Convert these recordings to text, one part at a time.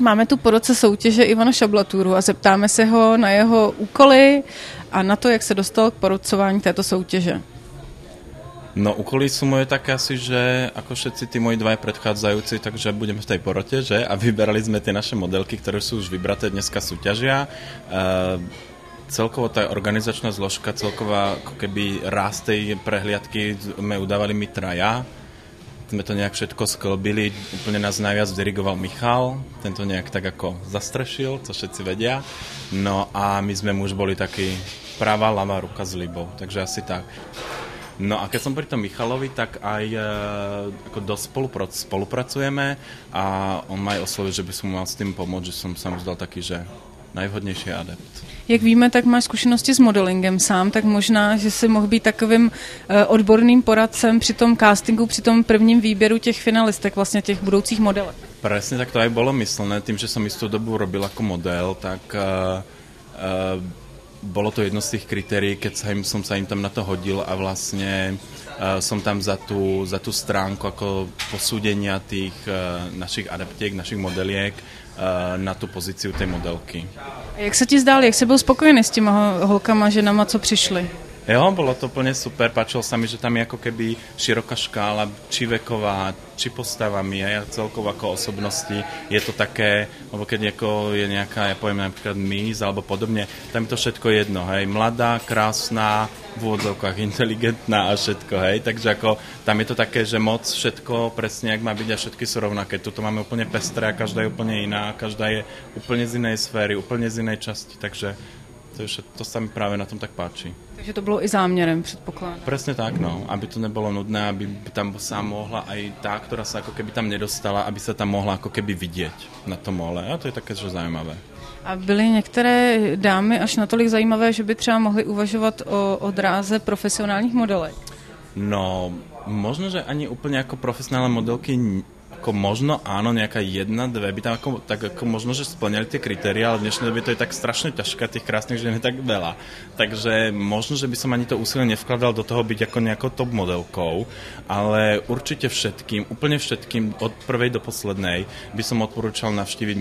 Máme tu po roce soutěže Ivana Šablatůru a zeptáme se ho na jeho úkoly a na to, jak se dostal k porocování této soutěže. No, úkoly sú moje také asi, že ako všetci tí moji dvaja predchádzajúci, takže budeme v tej porote, že? A vyberali sme tie naše modelky, ktoré sú už vybraté, dneska súťažia. Celkovo tá organizačná zložka, celková ako keby ráz tej prehliadky sme udávali my traja. Sme to nejak všetko sklbili, úplne nás najviac dirigoval Michal, tento nejak tak ako zastrešil, co všetci vedia. No a my sme už boli taký pravá, ľavá ruka s Libou, takže asi tak. No a keď som pri tom Michalovi, tak aj ako dosť spolupracujeme a on ma aj oslovil, že by som mal s tým pomôcť, že som sa mu zdal taký, že najvhodnější adept. Jak víme, tak máš zkušenosti s modelingem sám, tak možná, že si mohl být takovým odborným poradcem při tom castingu, při tom prvním výběru těch finalistek, vlastně těch budoucích modelek. Presne tak to aj bolo myslené. Tým, že som istú dobu robil ako model, tak bolo to jedno z tých kritérií, keď som sa im tam na to hodil a vlastne som tam za tú stránku ako posúdenia tých našich adaptiek, našich modeliek na tú pozíciu tej modelky. A jak se ti zdáli, jak jsi byl spokojený s těma holkama, ženama, co přišli? Jo, bolo to úplne super, páčilo sa mi, že tam je ako keby široká škála, či veková, či postavami, a celkovo ako osobnosti. Je to také, lebo keď je nejaká, ja poviem napríklad Miss alebo podobne, tam je to všetko jedno, hej, mladá, krásna, v úvodzovkách inteligentná a všetko, hej, takže ako tam je to také, že moc všetko presne, jak má byť a všetky sú rovnaké. Tuto máme úplne pestré a každá je úplne iná, každá je úplne z inej sféry, úplne z inej časti, takže to sa mi práve na tom tak páči. Takže to bylo i záměrem, předpokládám. Presne tak, no. Aby to nebolo nudné, aby tam sa mohla aj tá, ktorá sa ako keby tam nedostala, aby sa tam mohla ako keby vidieť na tom mole. A to je také, že zaujímavé. A byly některé dámy až natolik zajímavé, že by třeba mohly uvažovat o dráze profesionálních modelek? No, možno, že ani úplne ako profesionálne modelky ako možno áno, nejaká jedna, dve by tam ako možno, že splňali tie kritériá, ale v dnešnej dobe to je tak strašne ťažké, tých krásnych žien je tak veľa. Takže možno, že by som ani to úsilie nevkladal do toho byť ako nejakou top modelkou, ale určite všetkým, úplne všetkým, od prvej do poslednej by som odporúčal navštíviť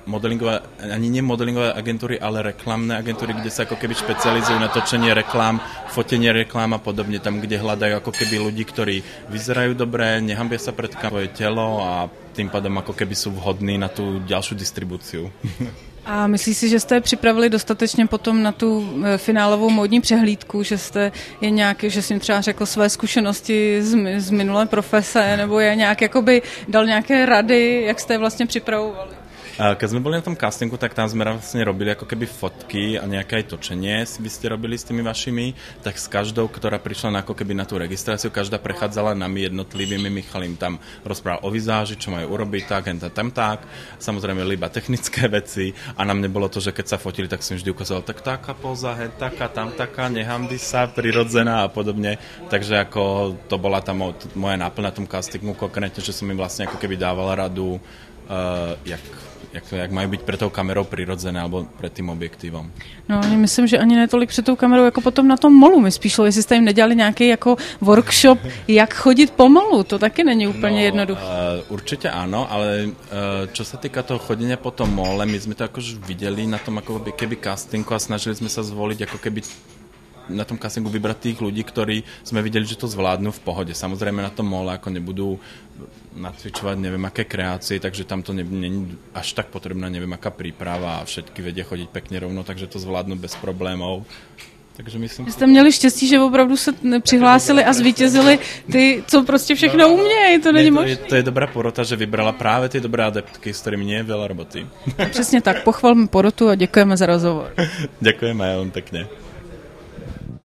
modelingové, ani nie modelingové agentúry, ale reklamné agentúry, kde sa ako keby špecializujú na točenie reklám, fotenie reklám a podobne, tam, kde hľadajú ako keby ľudí, ktorí vyzerajú dobre, nehambia sa pred svoje telo a tým pádom ako keby sú vhodní na tú ďalšiu distribúciu. A myslíš si, že jste připravili dostatečně potom na tu finálovou módní přehlídku, že jste je nějak, že jsi jim třeba řekl své zkušenosti z minulé profese, nebo je nějak jakoby dal nějaké rady, jak jste je vlastně připravovali? Keď sme boli na tom castingu, tak tam sme vlastne robili ako keby fotky a nejaké aj točenie vy ste robili s tými vašimi, tak s každou, ktorá prišla na, ako keby na tú registráciu, každá prechádzala nami jednotlivými. Michal im tam rozprával o vizáži, čo majú urobiť, tak. Samozrejme iba technické veci a na mne bolo to, že keď sa fotili, tak som vždy ukazoval, tak taká poza, taká, tam taká, nehambi sa, prirodzená a podobne. Takže ako to bola tá moja náplň na tom castingu konkrétne, že som im vlastne ako keby dával radu, jak mají být před tou kamerou přirozené alebo před tím objektivem. No, myslím, že ani netolik před tou kamerou, jako potom na tom molu. My spíš, jestli jste jim nedělali nějaký jako workshop, jak chodit pomalu, to taky není úplně jednoduché. Určitě ano, ale čo sa týka toho chodenia po tom mole, my jsme to akož viděli na tom ako keby castingu a snažili jsme se zvoliť ako keby na tom castingu vybrať tých ľudí, ktorí sme videli, že to zvládnu v pohode. Samozrejme na tom mole ako nebudú nacvičovať neviem aké kreácie, takže tam to není až tak potrebná neviem aká príprava a všetky vedia chodiť pekne rovno, takže to zvládnu bez problémov. Takže myslím... Jste měli štěstí, že opravdu se přihlásili a zvítězili ty, co prostě všechno umějí, to není možné. To je dobrá porota, že vybrala právě ty dobré adeptky, s kterými nie je veľa roboty. Přesně tak, pochvalme porotu a děkujeme za rozhovor. Ďakujeme aj len pekne.